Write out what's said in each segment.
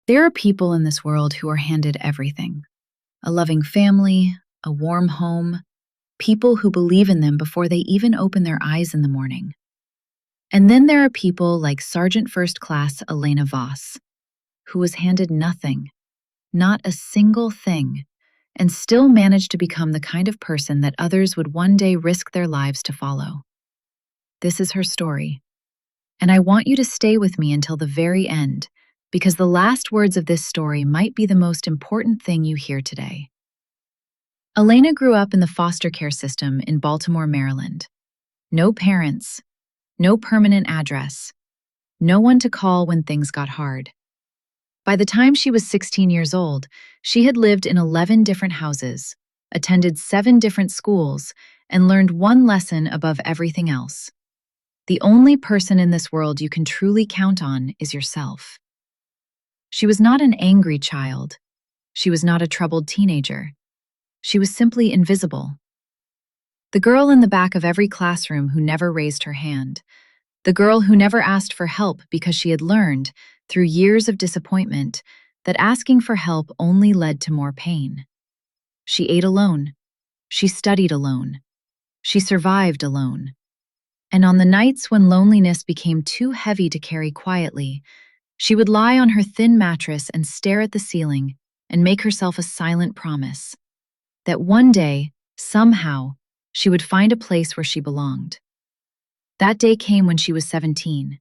There are people in this world who are handed everything: a loving family, a warm home, people who believe in them before they even open their eyes in the morning. And then there are people like Sergeant First Class Elena Voss, who was handed nothing, not a single thing, and still managed to become the kind of person that others would one day risk their lives to follow. This is her story, and I want you to stay with me until the very end, because the last words of this story might be the most important thing you hear today. Elena grew up in the foster care system in Baltimore, Maryland. No parents, no permanent address, no one to call when things got hard. By the time she was 16 years old, she had lived in 11 different houses, attended 7 different schools, and learned one lesson above everything else. The only person in this world you can truly count on is yourself. She was not an angry child. She was not a troubled teenager. She was simply invisible. The girl in the back of every classroom who never raised her hand. The girl who never asked for help because she had learned, through years of disappointment, that asking for help only led to more pain. She ate alone. She studied alone. She survived alone. And on the nights when loneliness became too heavy to carry quietly, she would lie on her thin mattress and stare at the ceiling and make herself a silent promise that one day, somehow, she would find a place where she belonged. That day came when she was 17.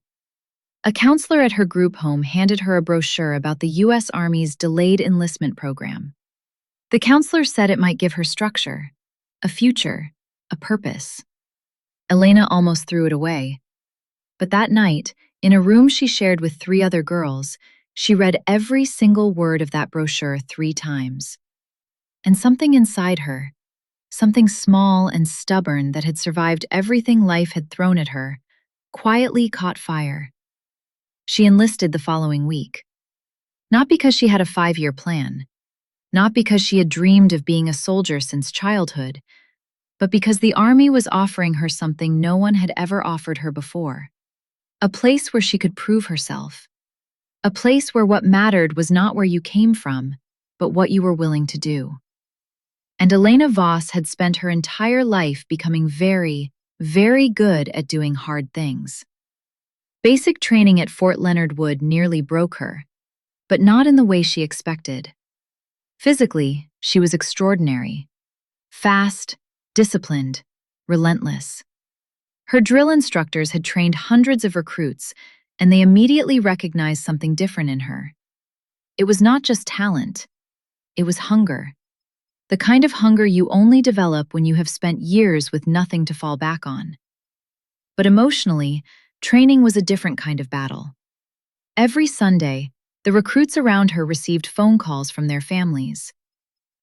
A counselor at her group home handed her a brochure about the U.S. Army's delayed enlistment program. The counselor said it might give her structure, a future, a purpose. Elena almost threw it away. But that night, in a room she shared with 3 other girls, she read every single word of that brochure 3 times. And something inside her, something small and stubborn that had survived everything life had thrown at her, quietly caught fire. She enlisted the following week. Not because she had a 5-year plan, not because she had dreamed of being a soldier since childhood, but because the Army was offering her something no one had ever offered her before. A place where she could prove herself. A place where what mattered was not where you came from, but what you were willing to do. And Elena Voss had spent her entire life becoming very, very good at doing hard things. Basic training at Fort Leonard Wood nearly broke her, but not in the way she expected. Physically, she was extraordinary. Fast, disciplined, relentless. Her drill instructors had trained hundreds of recruits, and they immediately recognized something different in her. It was not just talent, it was hunger. The kind of hunger you only develop when you have spent years with nothing to fall back on. But emotionally, training was a different kind of battle. Every Sunday, the recruits around her received phone calls from their families.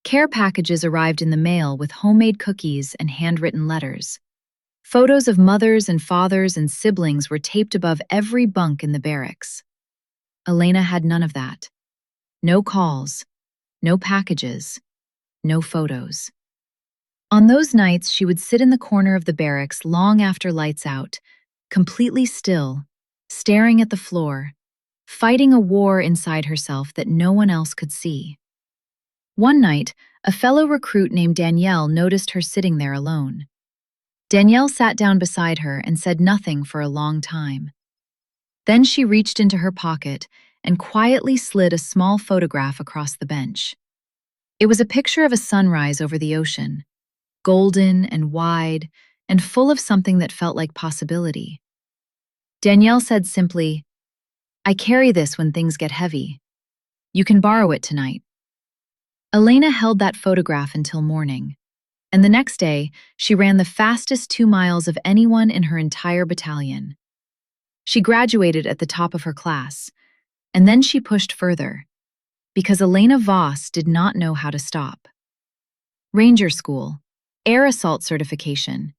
Care packages arrived in the mail with homemade cookies and handwritten letters. Photos of mothers and fathers and siblings were taped above every bunk in the barracks. Elena had none of that. No calls, no packages, no photos. On those nights, she would sit in the corner of the barracks long after lights out, completely still, staring at the floor, fighting a war inside herself that no one else could see. One night, a fellow recruit named Danielle noticed her sitting there alone. Danielle sat down beside her and said nothing for a long time. Then she reached into her pocket and quietly slid a small photograph across the bench. It was a picture of a sunrise over the ocean, golden and wide and full of something that felt like possibility. Danielle said simply, "I carry this when things get heavy. You can borrow it tonight." Elena held that photograph until morning, and the next day, she ran the fastest 2 miles of anyone in her entire battalion. She graduated at the top of her class, and then she pushed further, because Elena Voss did not know how to stop. Ranger School, Air Assault Certification,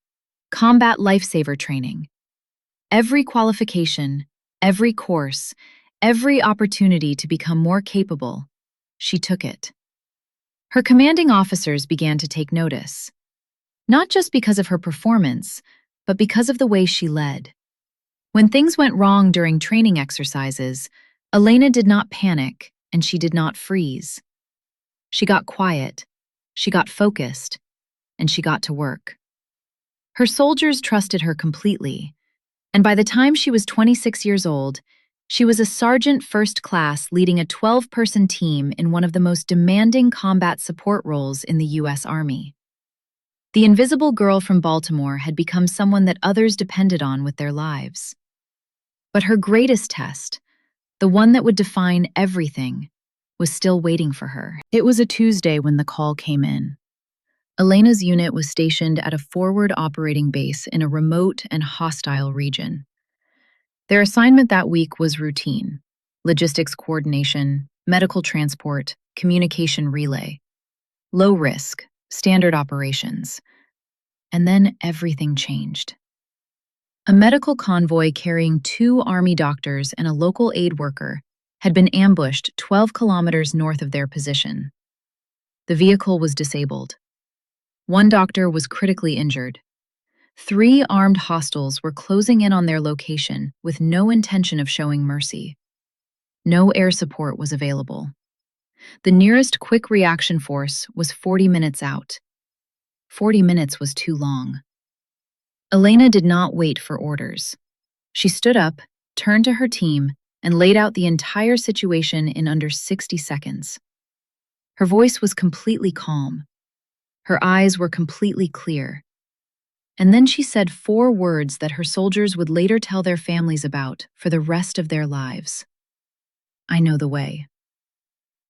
Combat Lifesaver Training. Every qualification, every course, every opportunity to become more capable, she took it. Her commanding officers began to take notice, not just because of her performance, but because of the way she led. When things went wrong during training exercises, Elena did not panic, and she did not freeze. She got quiet, she got focused, and she got to work. Her soldiers trusted her completely, and by the time she was 26 years old, she was a sergeant first class leading a 12-person team in one of the most demanding combat support roles in the U.S. Army. The invisible girl from Baltimore had become someone that others depended on with their lives. But her greatest test, the one that would define everything, was still waiting for her. It was a Tuesday when the call came in. Elena's unit was stationed at a forward operating base in a remote and hostile region. Their assignment that week was routine: logistics coordination, medical transport, communication relay. Low risk, standard operations. And then everything changed. A medical convoy carrying 2 Army doctors and a local aid worker had been ambushed 12 kilometers north of their position. The vehicle was disabled. 1 doctor was critically injured. 3 armed hostiles were closing in on their location with no intention of showing mercy. No air support was available. The nearest quick reaction force was 40 minutes out. 40 minutes was too long. Elena did not wait for orders. She stood up, turned to her team, and laid out the entire situation in under 60 seconds. Her voice was completely calm. Her eyes were completely clear. And then she said 4 words that her soldiers would later tell their families about for the rest of their lives. I know the way.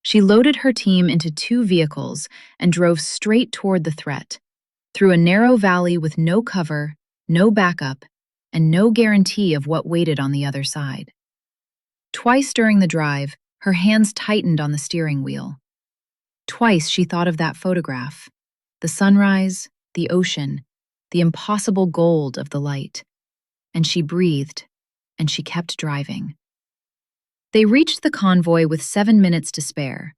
She loaded her team into 2 vehicles and drove straight toward the threat, through a narrow valley with no cover, no backup, and no guarantee of what waited on the other side. Twice during the drive, her hands tightened on the steering wheel. Twice she thought of that photograph: the sunrise, the ocean, the impossible gold of the light. And she breathed, and she kept driving. They reached the convoy with 7 minutes to spare.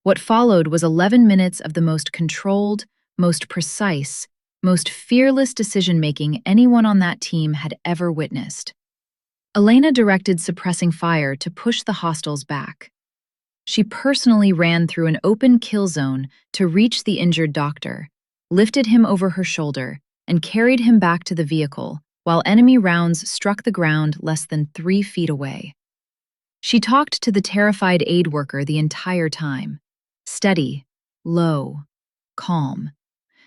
What followed was 11 minutes of the most controlled, most precise, most fearless decision-making anyone on that team had ever witnessed. Elena directed suppressing fire to push the hostiles back. She personally ran through an open kill zone to reach the injured doctor, lifted him over her shoulder, and carried him back to the vehicle, while enemy rounds struck the ground less than 3 feet away. She talked to the terrified aid worker the entire time, steady, low, calm,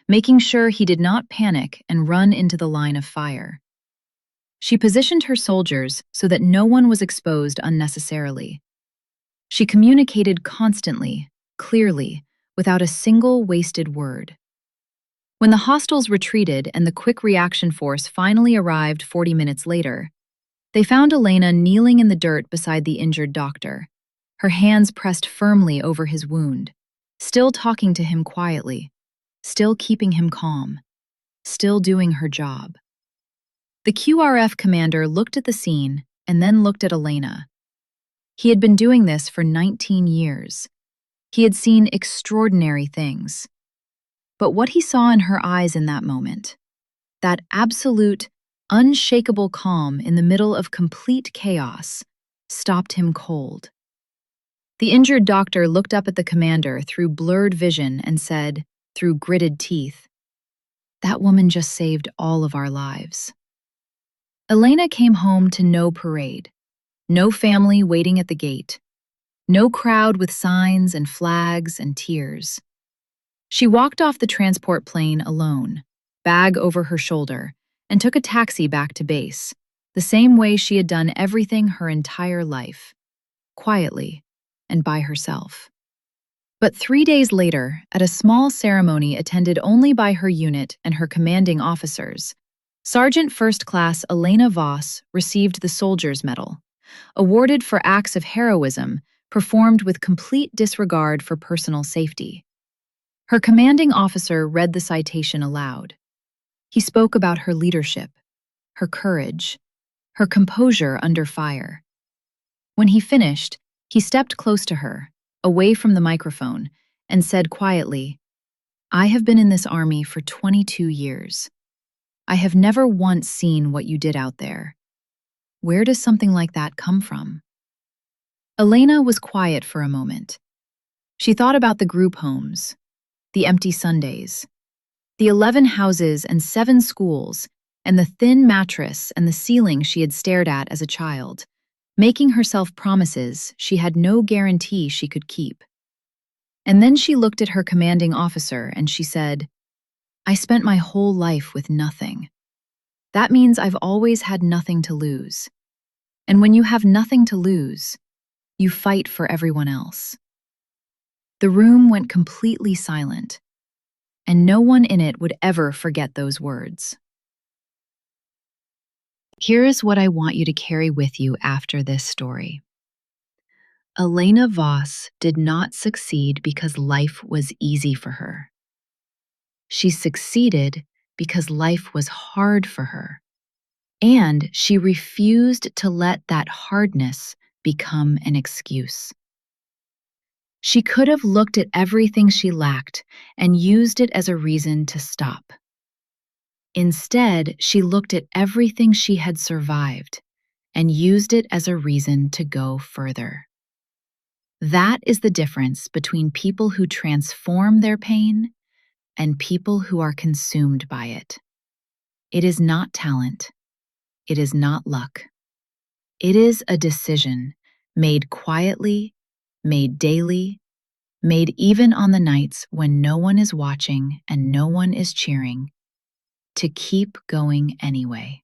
making sure he did not panic and run into the line of fire. She positioned her soldiers so that no one was exposed unnecessarily. She communicated constantly, clearly, without a single wasted word. When the hostiles retreated and the quick reaction force finally arrived 40 minutes later, they found Elena kneeling in the dirt beside the injured doctor, her hands pressed firmly over his wound, still talking to him quietly, still keeping him calm, still doing her job. The QRF commander looked at the scene and then looked at Elena. He had been doing this for 19 years. He had seen extraordinary things. But what he saw in her eyes in that moment, that absolute, unshakable calm in the middle of complete chaos, stopped him cold. The injured doctor looked up at the commander through blurred vision and said, through gritted teeth, "That woman just saved all of our lives." Elena came home to no parade, no family waiting at the gate, no crowd with signs and flags and tears. She walked off the transport plane alone, bag over her shoulder, and took a taxi back to base, the same way she had done everything her entire life, quietly and by herself. But 3 days later, at a small ceremony attended only by her unit and her commanding officers, Sergeant First Class Elena Voss received the Soldier's Medal, awarded for acts of heroism performed with complete disregard for personal safety. Her commanding officer read the citation aloud. He spoke about her leadership, her courage, her composure under fire. When he finished, he stepped close to her, away from the microphone, and said quietly, "I have been in this army for 22 years. I have never once seen what you did out there. Where does something like that come from?" Elena was quiet for a moment. She thought about the group homes, the empty Sundays, the 11 houses and 7 schools, and the thin mattress and the ceiling she had stared at as a child, making herself promises she had no guarantee she could keep. And then she looked at her commanding officer and she said, "I spent my whole life with nothing. That means I've always had nothing to lose. And when you have nothing to lose, you fight for everyone else." The room went completely silent, and no one in it would ever forget those words. Here's what I want you to carry with you after this story. Elena Voss did not succeed because life was easy for her. She succeeded because life was hard for her, and she refused to let that hardness become an excuse. She could have looked at everything she lacked and used it as a reason to stop. Instead, she looked at everything she had survived and used it as a reason to go further. That is the difference between people who transform their pain and people who are consumed by it. It is not talent. It is not luck. It is a decision made quietly, made daily, made even on the nights when no one is watching and no one is cheering, to keep going anyway.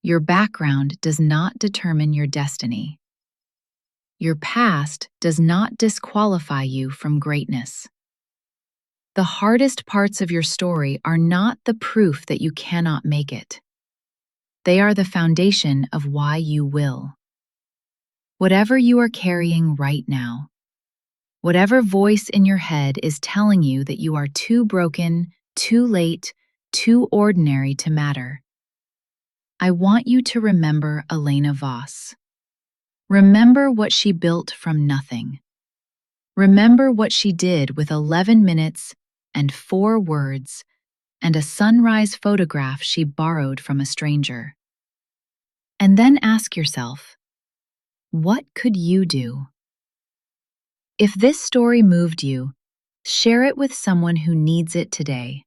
Your background does not determine your destiny. Your past does not disqualify you from greatness. The hardest parts of your story are not the proof that you cannot make it. They are the foundation of why you will. Whatever you are carrying right now, whatever voice in your head is telling you that you are too broken, too late, too ordinary to matter, I want you to remember Elena Voss. Remember what she built from nothing. Remember what she did with 11 minutes and 4 words and a sunrise photograph she borrowed from a stranger. And then ask yourself, what could you do? If this story moved you, share it with someone who needs it today.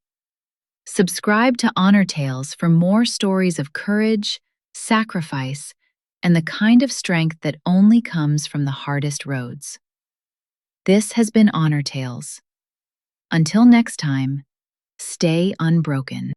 Subscribe to Honor Tales for more stories of courage, sacrifice, and the kind of strength that only comes from the hardest roads. This has been Honor Tales. Until next time, stay unbroken.